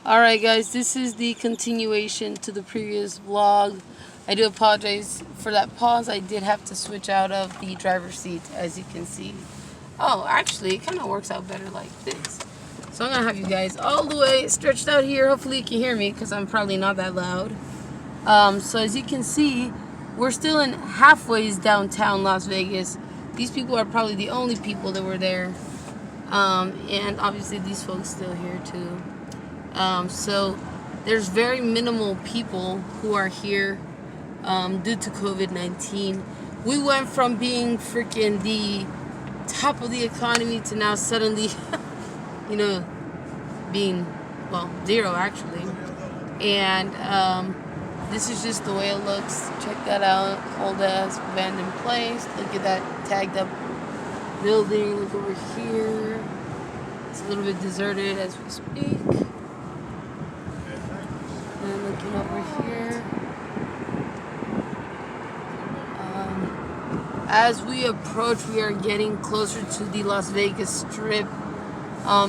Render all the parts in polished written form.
Alright guys, this is the continuation to the previous vlog. I do apologize for that pause. I did have to switch out of the driver's seat, as you can see. Oh, actually, it kind of works out better like this. So I'm going to have you guys all the way stretched out here. Hopefully you can hear me, because I'm probably not that loud. So as you can see, we're still in halfway downtown Las Vegas. These people are probably the only people that were there. And obviously these folks still here too. So there's very minimal people who are here due to COVID-19. We went from being freaking the top of the economy to now suddenly, you know, being, well, zero actually. And this is just the way it looks. Check that out. Old ass abandoned place. Look at that tagged up building. Look over here. It's a little bit deserted as we speak. And looking over here. As we approach, we are getting closer to the Las Vegas Strip.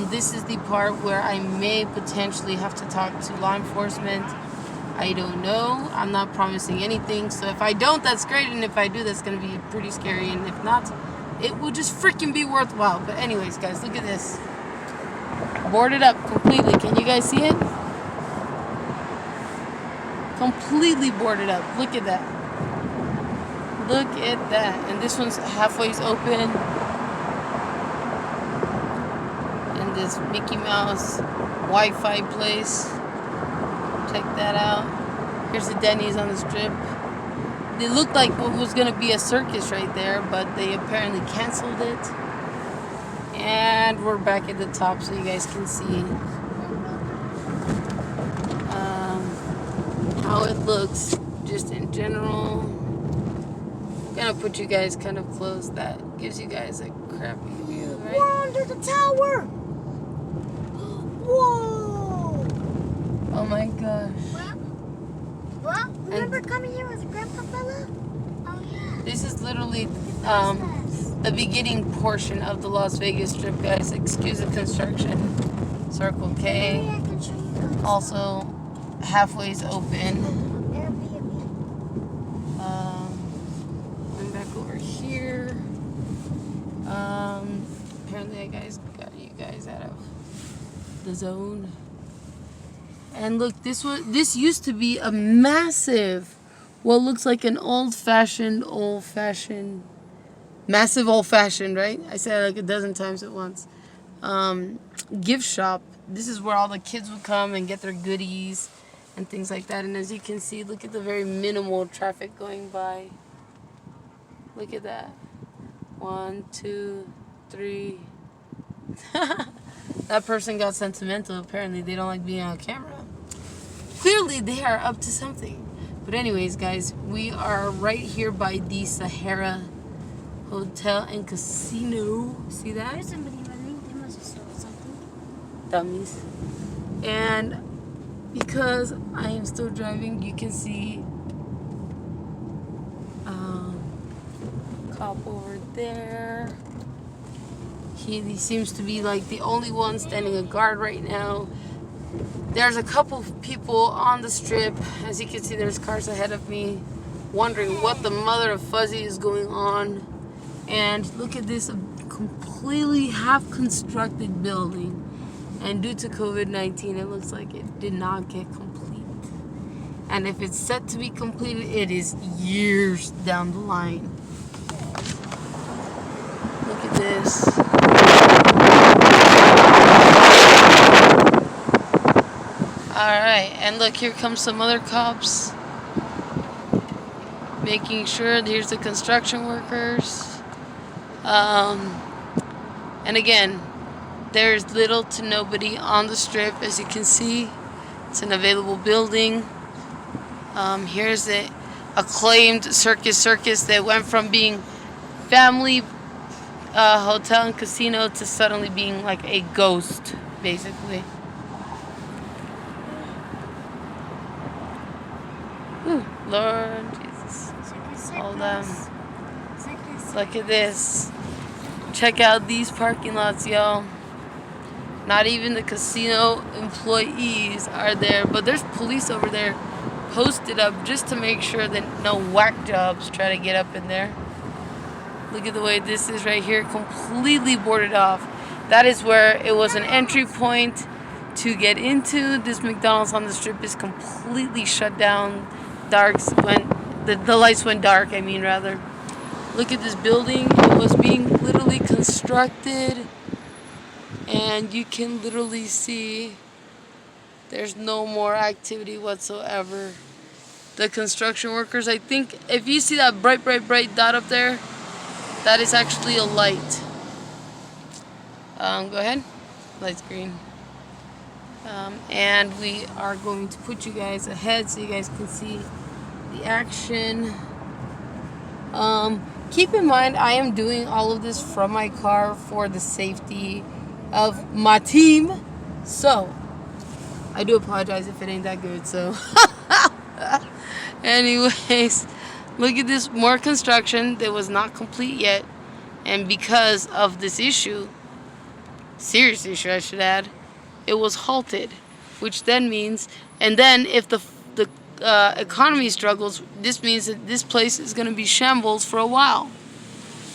This is the part where I may potentially have to talk to law enforcement. I don't know. I'm not promising anything. So if I don't, that's great. And if I do, that's going to be pretty scary. And if not, it will just freaking be worthwhile. But anyways, guys, look at this. Boarded up completely. Can you guys see it? Completely boarded up. Look at that. Look at that. And this one's halfway open. And this Mickey Mouse Wi-Fi place. Check that out. Here's the Denny's on the Strip. It looked like it was going to be a circus right there, but they apparently canceled it. And we're back at the top so you guys can see how it looks just in general. I'm going to put you guys kind of close. That gives you guys a crappy view, right? We're under the tower! Whoa! Oh my gosh. Well, remember coming here with Grandpa Fella? Oh yeah. This is literally the beginning portion of the Las Vegas Strip, guys. Excuse the construction. Circle K. Maybe I can show you. Also halfway open. Airbnb. I'm back over here. Apparently I got you guys out of the zone. And look, this used to be a massive, what looks like an old-fashioned, massive old-fashioned, right? I said it like a dozen times at once. Gift shop. This is where all the kids would come and get their goodies and things like that. And as you can see, look at the very minimal traffic going by. Look at that. 1, 2, 3. That person got sentimental. Apparently they don't like being on camera. Clearly they are up to something. But anyways, guys, we are right here by the Sahara Hotel and Casino. See that? There's somebody running. They must have stole something. Dummies. And because I am still driving, you can see cop over there. He seems to be like the only one standing a guard right now. There's a couple people on the Strip. As you can see, there's cars ahead of me, wondering what the mother of fuzzy is going on. And look at this completely half-constructed building. And due to COVID-19, it looks like it did not get complete. And if it's set to be completed, it is years down the line. Look at this. Alright, and look, here comes some other cops. Making sure here's the construction workers. And again, there's little to nobody on the Strip. As you can see, it's an available building. Here's the acclaimed circus that went from being family hotel and casino to suddenly being like a ghost, basically. Ooh, Lord Jesus. Hold on. Look at this. Check out these parking lots, y'all. Not even the casino employees are there, but there's police over there posted up just to make sure that no whack jobs try to get up in there. Look at the way this is right here, completely boarded off. That is where it was an entry point to get into. This McDonald's on the strip is completely shut down. The lights went dark, I mean rather. Look at this building. It was being literally constructed, and you can literally see there's no more activity whatsoever. The construction workers, I think, if you see that bright dot up there, that is actually a light. Go ahead. Light's green. And we are going to put you guys ahead so you guys can see the action. Keep in mind, I am doing all of this from my car for the safety of my team. So, I do apologize if it ain't that good, so. Anyways, look at this, more construction that was not complete yet. And because of this issue, serious issue I should add, it was halted. Which then means, and then if the economy struggles, this means that this place is going to be shambles for a while.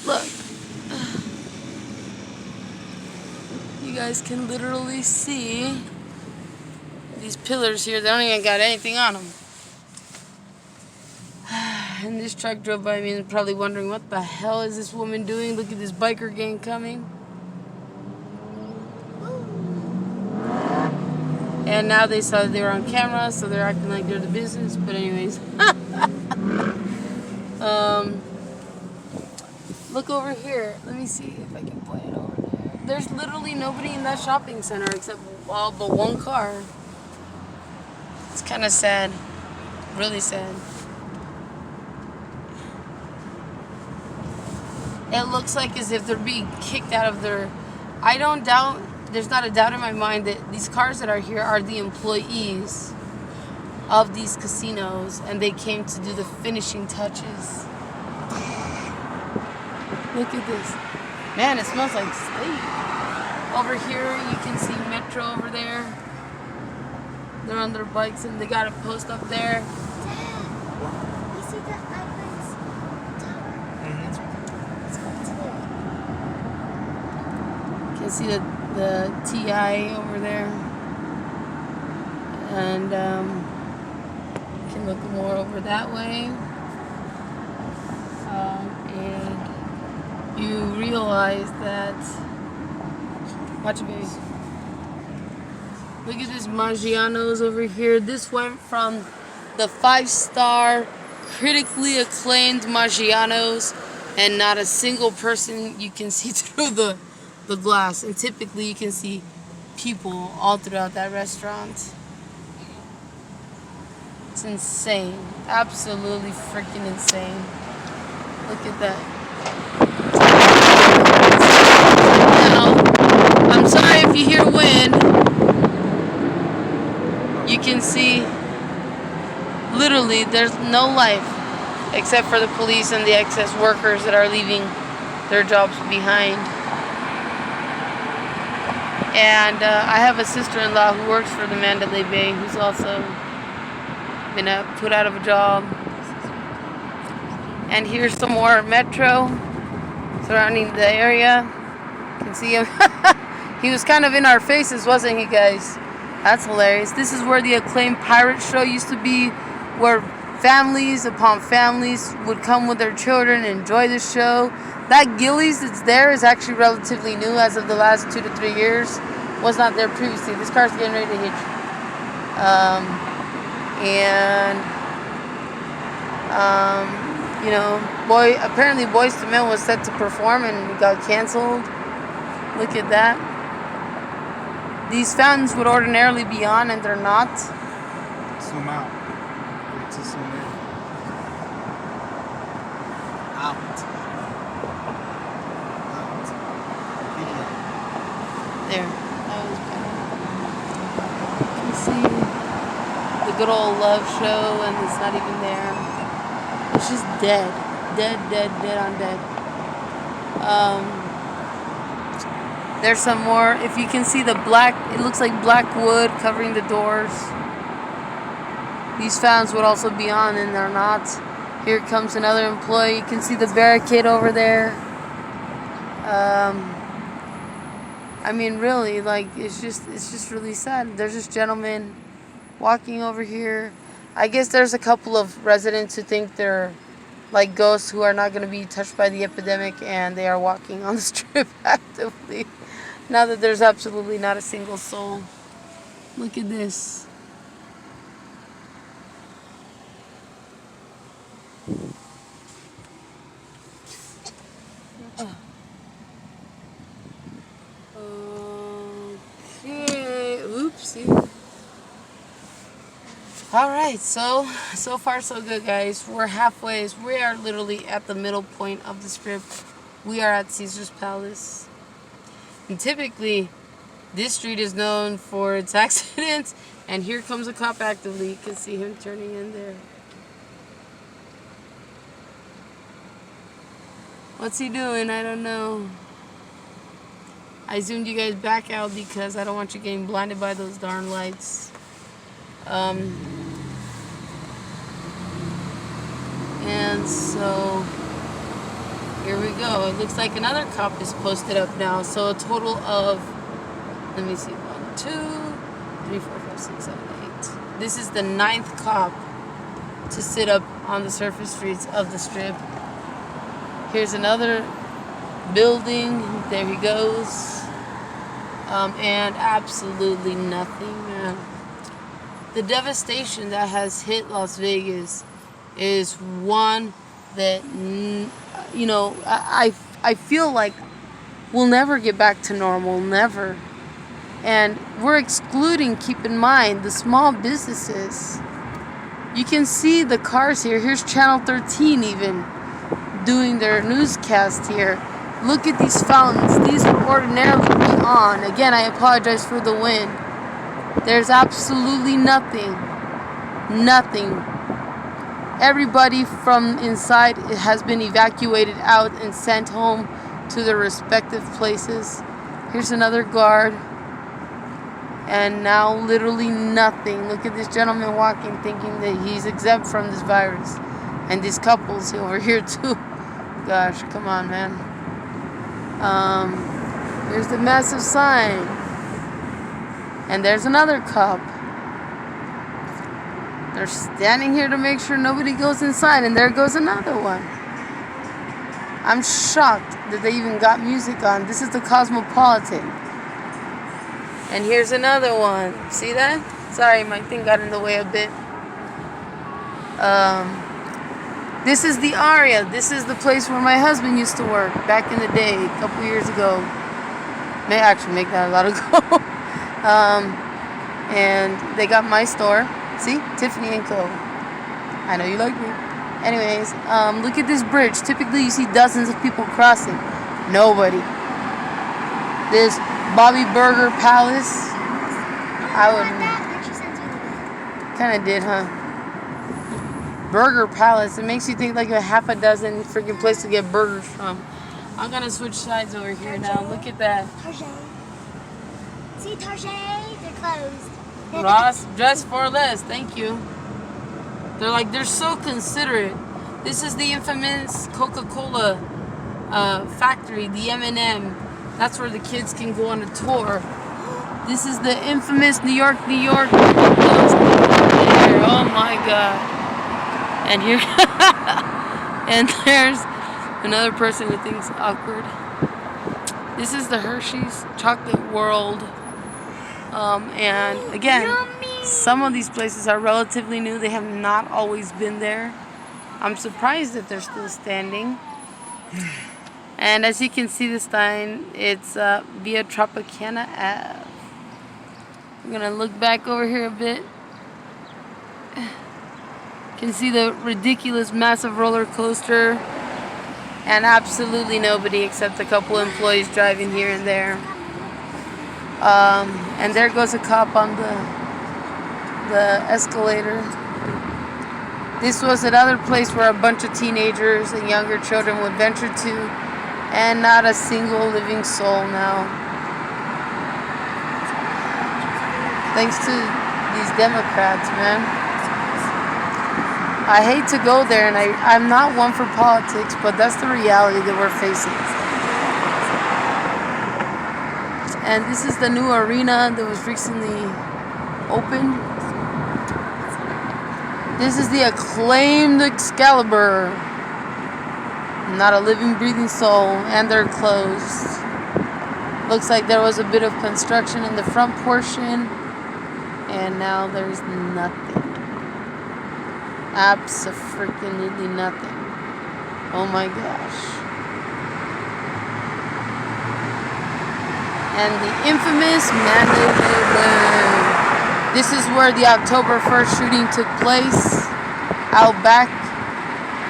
Look. You guys can literally see these pillars here. They don't even got anything on them. And this truck drove by me and probably wondering, what the hell is this woman doing? Look at this biker gang coming. And now they saw that they were on camera, so they're acting like they're the business. But anyways. Look over here. Let me see if I can play it over there. There's literally nobody in that shopping center except all but one car. It's kind of sad. Really sad. It looks like as if they're being kicked out of their... I don't doubt, there's not a doubt in my mind that these cars that are here are the employees of these casinos, and they came to do the finishing touches. Look at this. Man, it smells like steak. Over here, you can see Metro over there. They're on their bikes, and they got a post up there. Dad, you see the Islands Tower? That's right. Let's go to You can see the TI over there. And you can look more over that way. And you realize that... Watch it, baby. Look at this Maggiano's over here. This went from the 5-star, critically acclaimed Maggiano's, and not a single person you can see through the glass. And typically you can see people all throughout that restaurant. It's insane. Absolutely freaking insane. Look at that. Now, I'm sorry if you hear wind. You can see literally there's no life except for the police and the excess workers that are leaving their jobs behind. And I have a sister-in-law who works for the Mandalay Bay who's also been put out of a job. And here's some more Metro surrounding the area. You can see him. He was kind of in our faces, wasn't he, guys? That's hilarious. This is where the acclaimed pirate show used to be, where families upon families would come with their children and enjoy the show. That Gillies that's there is actually relatively new as of the last 2 to 3 years. Was not there previously. This car's getting ready to hitch. You know, apparently Boyz II Men was set to perform and it got canceled. Look at that. These fountains would ordinarily be on and they're not. Zoom out. Wait to zoom in. Out. There. That was better. You can see the good old Love show and it's not even there. It's just dead. Dead on dead. There's some more. If you can see the black, it looks like black wood covering the doors. These fans would also be on, and they're not. Here comes another employee. You can see the barricade over there. I mean, really, like, it's just really sad. There's this gentleman walking over here. I guess there's a couple of residents who think they're like ghosts who are not going to be touched by the epidemic, and they are walking on the strip actively. Now that there's absolutely not a single soul. Look at this. Okay. Oopsie. All right. So far so good, guys. We're halfway. We are literally at the middle point of the strip. We are at Caesar's Palace. And typically, this street is known for its accidents. And here comes a cop actively. You can see him turning in there. What's he doing? I don't know. I zoomed you guys back out because I don't want you getting blinded by those darn lights. And so here we go. It looks like another cop is posted up now. So a total of, let me see, 1, 2, 3, 4, 5, 6, 7, 8. This is the 9th cop to sit up on the surface streets of the strip. Here's another building. There he goes. And absolutely nothing, man. The devastation that has hit Las Vegas is one that, you know, I feel like we'll never get back to normal, never. And we're excluding, keep in mind, the small businesses. You can see the cars here. Here's Channel 13 even doing their newscast here. Look at these fountains. These would ordinarily be on. Again, I apologize for the wind. There's absolutely nothing. Nothing. Everybody from inside has been evacuated out and sent home to their respective places. Here's another guard. And now literally nothing. Look at this gentleman walking thinking that he's exempt from this virus. And these couples over here too. Gosh, come on, man. Here's the massive sign. And there's another cop. They're standing here to make sure nobody goes inside. And there goes another one. I'm shocked that they even got music on. This is the Cosmopolitan. And here's another one. See that? Sorry, my thing got in the way a bit. This is the Aria. This is the place where my husband used to work back in the day, a couple years ago. May actually make that a lot ago. And they got my store. See? Tiffany & Co. I know you like me. Anyways, look at this bridge. Typically you see dozens of people crossing. Nobody. This Bobby Burger Palace. I would. Kind of did, huh? Burger Palace. It makes you think like a half a dozen freaking places to get burgers from. I'm gonna switch sides over here now. Look at that. Target. See, Target? They're closed. Ross, dress for less. Thank you. They're so considerate. This is the infamous Coca-Cola factory, the M&M. That's where the kids can go on a tour. This is the infamous New York. Oh my God. And here, and there's another person who thinks awkward. This is the Hershey's Chocolate World. And again, some of these places are relatively new. They have not always been there. I'm surprised that they're still standing. And as you can see this time, it's via Tropicana Ave. I'm gonna look back over here a bit. You can see the ridiculous, massive roller coaster, and absolutely nobody except a couple employees driving here and there. And there goes a cop on the escalator. This was another place where a bunch of teenagers and younger children would venture to, and not a single living soul now. Thanks to these Democrats, man. I hate to go there, and I'm not one for politics, but that's the reality that we're facing. And this is the new arena that was recently opened. This is the acclaimed Excalibur. Not a living, breathing soul, and they're closed. Looks like there was a bit of construction in the front portion, and now there's nothing. Abso-freaking-lutely nothing. Oh my gosh. And the infamous Mandalay Bay. This is where the October 1st shooting took place. Out back,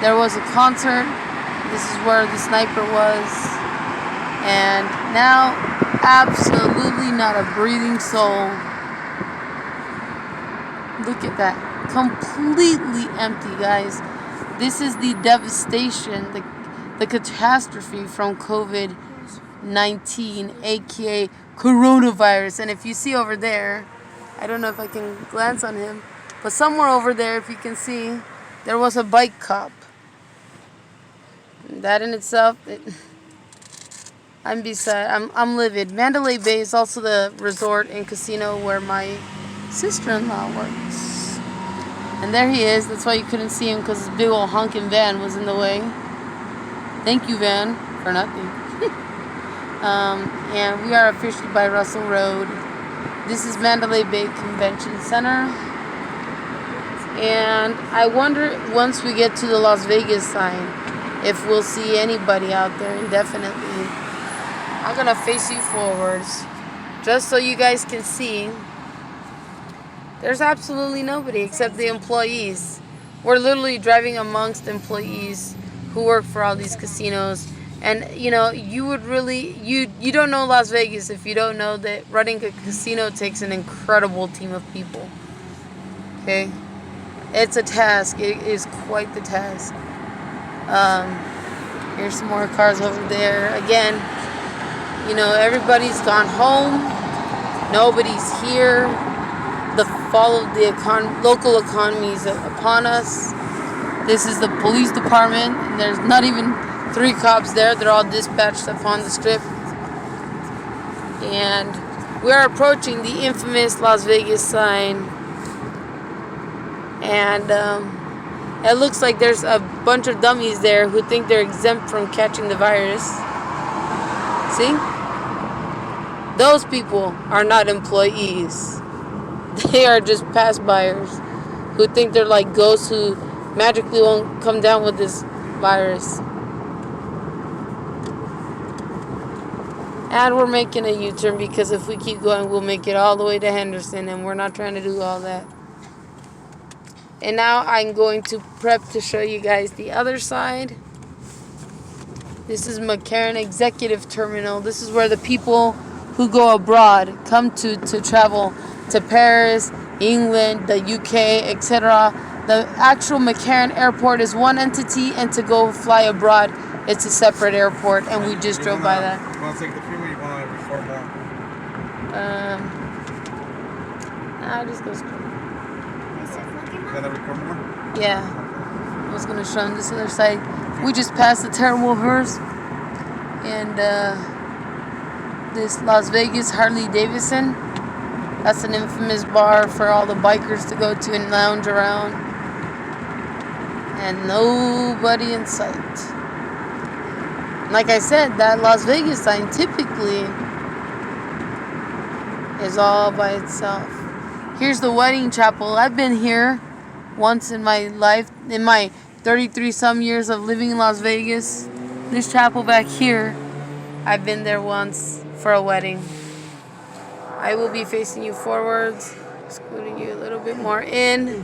there was a concert. This is where the sniper was. And now, absolutely not a breathing soul. Look at that. Completely empty, guys. This is the devastation, the catastrophe from COVID-19, aka coronavirus. And if you see over there, I don't know if I can glance on him, but somewhere over there, if you can see, there was a bike cop. That in itself, I'm livid. Mandalay Bay is also the resort and casino where my sister-in-law works. And there he is. That's why you couldn't see him, because his big old honking van was in the way. Thank you, van, for nothing. And we are officially by Russell Road. This is Mandalay Bay Convention Center. And I wonder, once we get to the Las Vegas sign, if we'll see anybody out there indefinitely. I'm going to face you forwards, just so you guys can see. There's absolutely nobody except the employees. We're literally driving amongst employees who work for all these casinos. And, you know, you would really, you don't know Las Vegas if you don't know that running a casino takes an incredible team of people. Okay? It's a task. It is quite the task. Here's some more cars over there. Again, you know, everybody's gone home. Nobody's here. The fall of the local economy is upon us. This is the police department. And there's not even 3 cops there. They're all dispatched upon the strip. And we're approaching the infamous Las Vegas sign. And it looks like there's a bunch of dummies there who think they're exempt from catching the virus. See? Those people are not employees. They are just pass-buyers who think they're like ghosts who magically won't come down with this virus. And we're making a U-turn because if we keep going, we'll make it all the way to Henderson, and we're not trying to do all that. And now I'm going to prep to show you guys the other side. This is McCarran Executive Terminal. This is where the people who go abroad come to travel to Paris, England, the UK, etc. The actual McCarran Airport is one entity, and to go fly abroad, it's a separate airport, and we just drove by that. You want to take the freeway or you want to record more? Nah, just go straight. You want to record more? Yeah. I was going to show them this other side. We just passed the Terrible Hearse and this Las Vegas Harley Davidson. That's an infamous bar for all the bikers to go to and lounge around. And nobody in sight. Like I said, that Las Vegas sign typically is all by itself. Here's the wedding chapel. I've been here once in my life, in my 33 some years of living in Las Vegas. This chapel back here, I've been there once for a wedding. I will be facing you forwards, scooting you a little bit more in,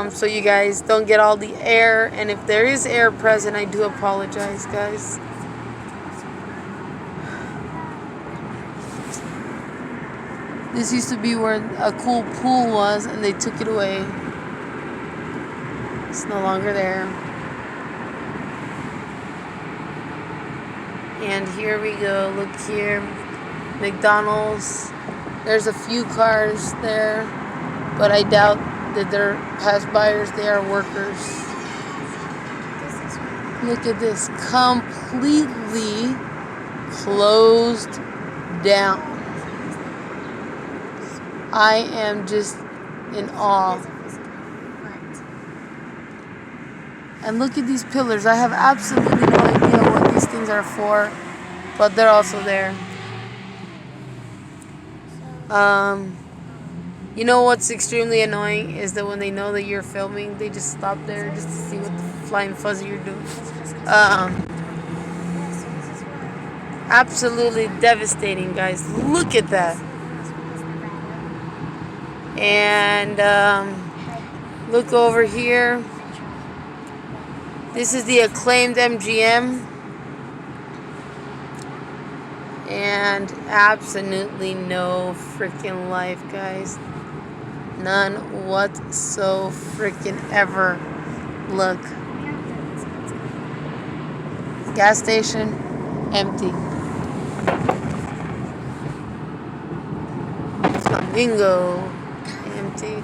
so you guys don't get all the air. And if there is air present, I do apologize, guys. This used to be where a cool pool was, and they took it away. It's no longer there. And here we go. Look here. McDonald's. There's a few cars there, but I doubt that they're past buyers. They are workers. This is what Look at this. Completely closed down. I am just in awe. is a physical. But And look at these pillars. I have absolutely no idea what these things are for, but they're also there. You know what's extremely annoying is that when they know that you're filming, they just stop there just to see what the flying fuzzy you're doing. yeah, so this is what Absolutely devastating, guys. Look at that. this is Nevada. And look over here. This is the acclaimed MGM. And absolutely no freaking life, guys. None whatso freaking ever. Look. Gas station, empty. Flamingo, empty.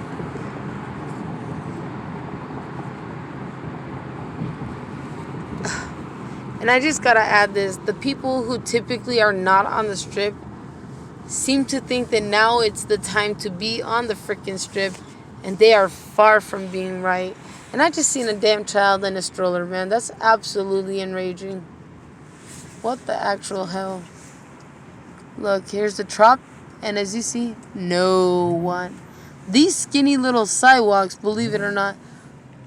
And I just gotta add this. The people who typically are not on the strip seem to think that now it's the time to be on the freaking strip, and they are far from being right. And I just seen a damn child in a stroller, man. That's absolutely enraging. What the actual hell? Look, here's the Trop, and as you see, no one. These skinny little sidewalks, believe it or not,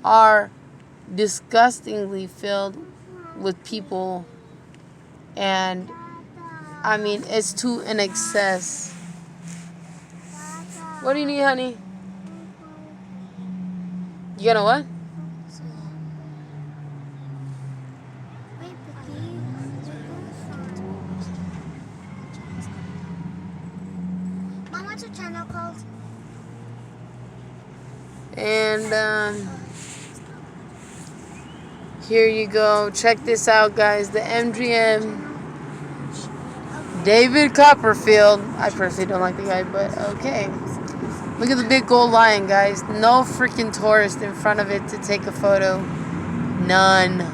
are disgustingly filled with people, and I mean, it's to an excess. What do you need, honey? You gonna what? Wait, Mom, what's your channel called? And here you go. Check this out, guys. The MGM. David Copperfield. I personally don't like the guy, but okay. Look at the big gold lion, guys. No freaking tourist in front of it to take a photo. None.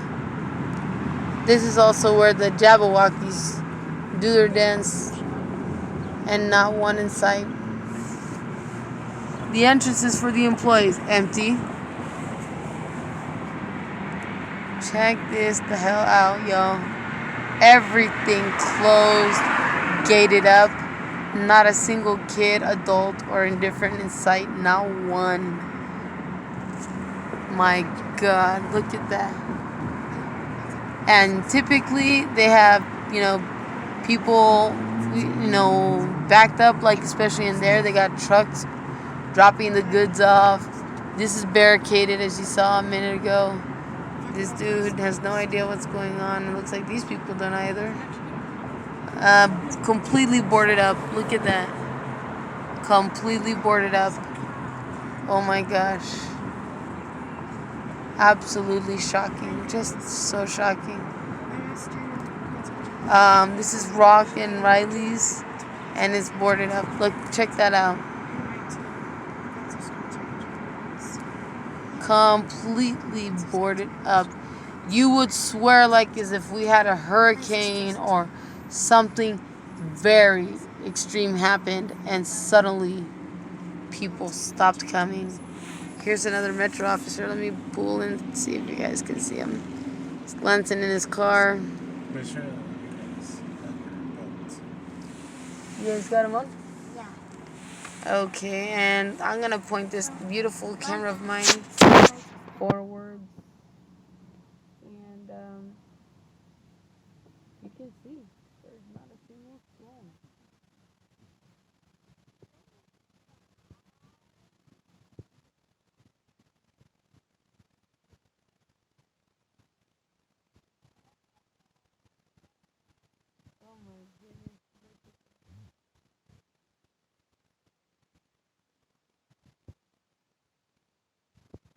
This is also where the Jabberwockies do their dance, and not one in sight. The entrances for the employees, empty. Check this the hell out, yo. Everything closed, gated up. Not a single kid, adult, or indifferent in sight. Not one. My God, look at that. And typically they have, people, backed up, like especially in there. They got trucks dropping the goods off. This is barricaded, as you saw a minute ago. This dude has no idea what's going on. It looks like these people don't either. Completely boarded up. Look at that. Completely boarded up. Oh my gosh. Absolutely shocking. Just so shocking. This is Rock and Riley's, and it's boarded up. Look, check that out. Completely boarded up. You would swear like as if we had a hurricane or something very extreme happened, and suddenly people stopped coming. Here's another Metro officer. Let me pull in and see if you guys can see him. He's glancing in his car. You guys got him on? Yeah. Okay, and I'm gonna point this beautiful camera of mine forward, and you can see there's not a single soul. Oh my goodness.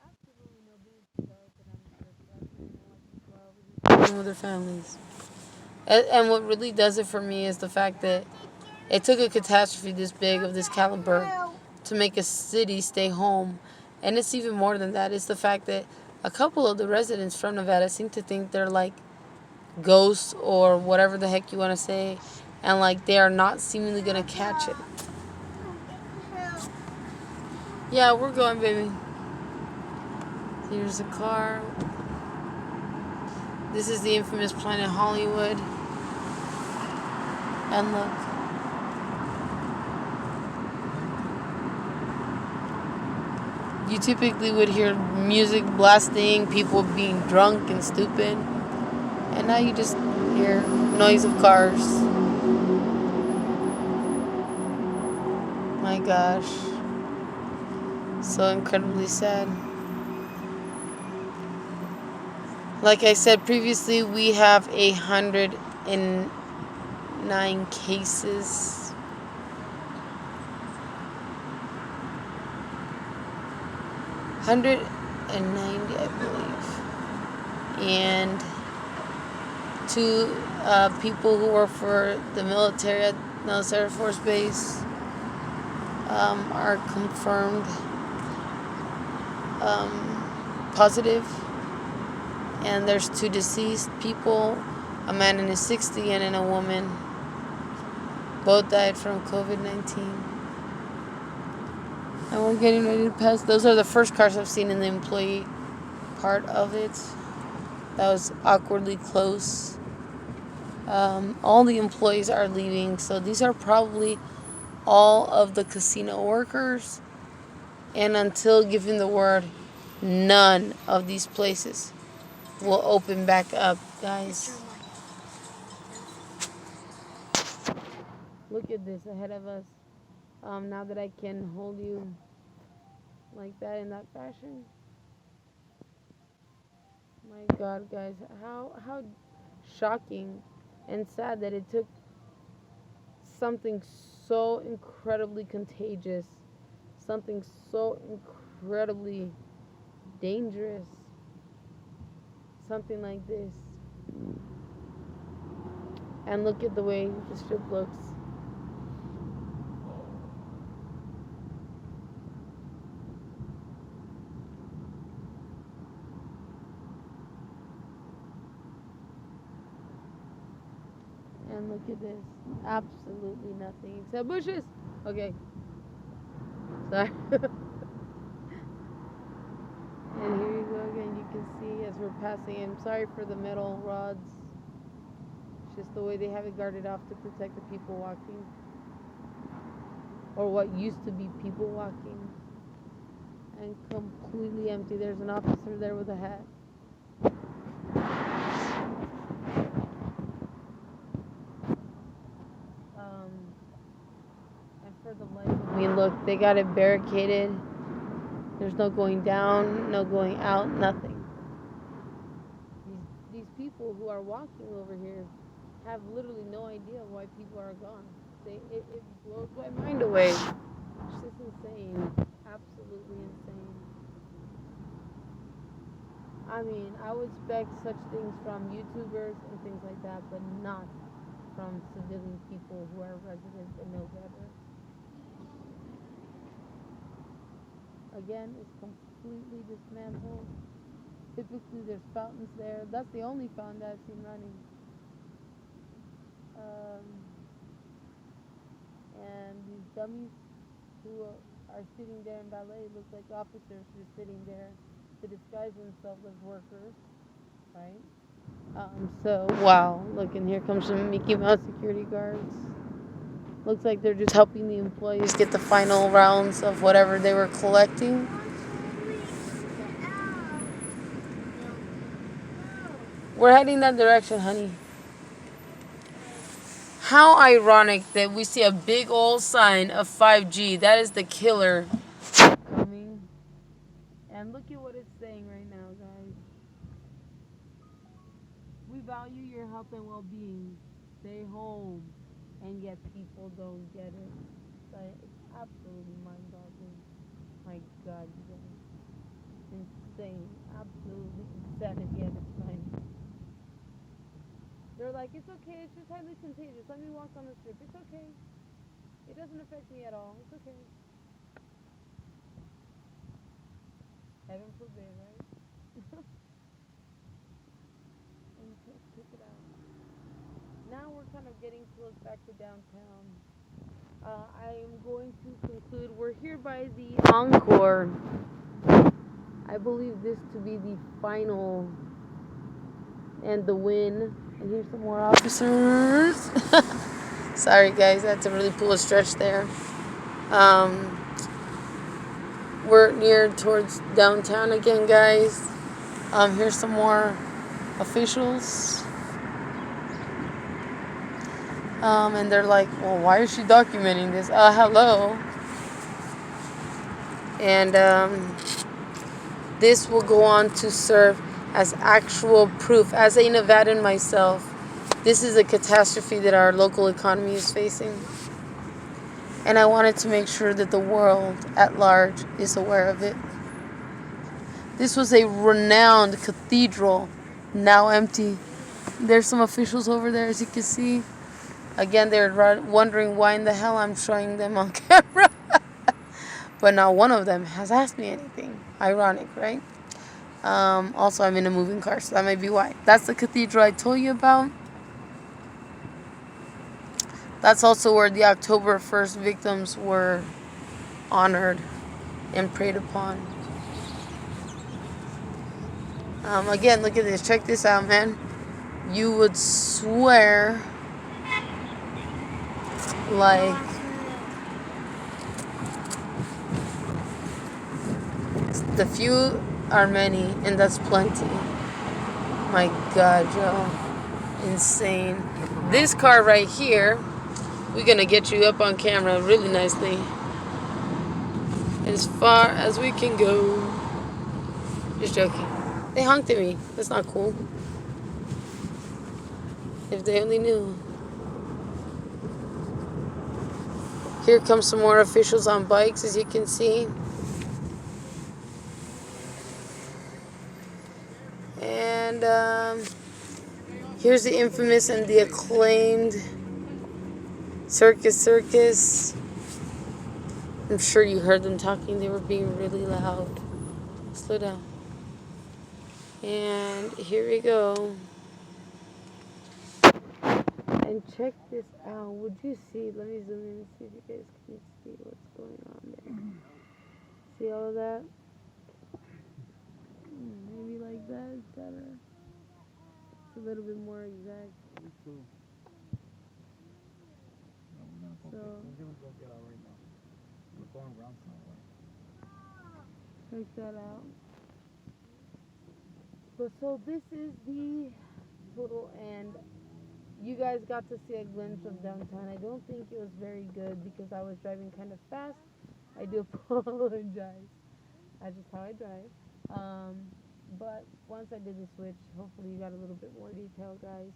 Absolutely no business to tell us that I'm not a trust, and what people are over there with their families. And what really does it for me is the fact that It took a catastrophe this big of this caliber to make a city stay home. And it's even more than that. It's the fact that a couple of the residents from Nevada seem to think they're like ghosts or whatever the heck you want to say. And like they are not seemingly going to catch it. Yeah, we're going, baby. Here's a car. This is the infamous Planet Hollywood. And look. You typically would hear music blasting, people being drunk and stupid. And now you just hear noise of cars. My gosh. So incredibly sad. Like I said previously, we have 109 cases. 190, I believe. And two people who work for the military at Nellis Air Force Base are confirmed positive. And there's 2 deceased people, a man in his 60s and then a woman. Both died from COVID-19. And we're getting ready to pass. Those are the first cars I've seen in the employee part of it. That was awkwardly close. All the employees are leaving, so these are probably all of the casino workers. And until given the word, none of these places will open back up, guys. Look at this ahead of us. Now that I can hold you like that in that fashion. My God, guys, how shocking and sad that it took something so incredibly contagious, something so incredibly dangerous, something like this. And look at the way the strip looks. And look at this. Absolutely nothing except bushes. Okay. Sorry. And here you go again. You can see as we're passing. I'm sorry for the metal rods. It's just the way they have it guarded off to protect the people walking. Or what used to be people walking. And completely empty. There's an officer there with a hat. And for the life of me, look, they got it barricaded. There's no going down, no going out, nothing. These people who are walking over here have literally no idea why people are gone. It blows my mind away. It's just insane. Absolutely insane. I mean, I would expect such things from YouTubers and things like that, but not from civilian people who are residents and know better. Again, it's completely dismantled. Typically, there's fountains there. That's the only fountain that I've seen running. And these dummies who are sitting there in ballet look like officers just sitting there to disguise themselves as workers, right? So, wow, look, and here comes some Mickey Mouse security guards. Looks like they're just helping the employees get the final rounds of whatever they were collecting. We're heading that direction, honey. How ironic that we see a big old sign of 5G. That is the killer coming. And look at what it's saying right now, guys. We value your health and well-being. Stay home. And yet people don't get it. It's absolutely mind-boggling. My God, you guys. Insane. Absolutely insanity at its finest. They're like, it's okay, it's just highly contagious. Let me walk on the strip. It's okay. It doesn't affect me at all. It's okay. Heaven forbid, right? And check it out. Now we're kind of getting close back to downtown. I am going to conclude. We're here by the Encore. I believe this to be the final and the win. And here's some more officers. Sorry, guys, I had to really pull a stretch there. We're near towards downtown again, guys. Here's some more officials. And they're like, well, why is she documenting this? Hello. And this will go on to serve as actual proof. As a Nevadan myself, this is a catastrophe that our local economy is facing. And I wanted to make sure that the world at large is aware of it. This was a renowned cathedral, now empty. There's some officials over there, as you can see. Again, they're wondering why in the hell I'm showing them on camera. But not one of them has asked me anything. Ironic, right? Also, I'm in a moving car, so that may be why. That's the cathedral I told you about. That's also where the October 1st victims were honored and prayed upon. Again, look at this. Check this out, man. You would swear like the few are many, and that's plenty. My God, Joe. Insane. This car right here, we're going to get you up on camera really nicely. As far as we can go. Just joking. They honked at me. That's not cool. If they only knew. Here comes some more officials on bikes, as you can see. And here's the infamous and the acclaimed Circus. I'm sure you heard them talking. They were being really loud. Slow down. And here we go. And check this out. Would you see? Let me zoom in and see if you guys can see what's going on there. See all of that? Maybe like that. It's better. It's a little bit more exact. So, check that out. But so this is the total, and you guys got to see a glimpse of downtown. I don't think it was very good because I was driving kind of fast. I do apologize. That's just how I drive. But once I did the switch, hopefully you got a little bit more detail, guys.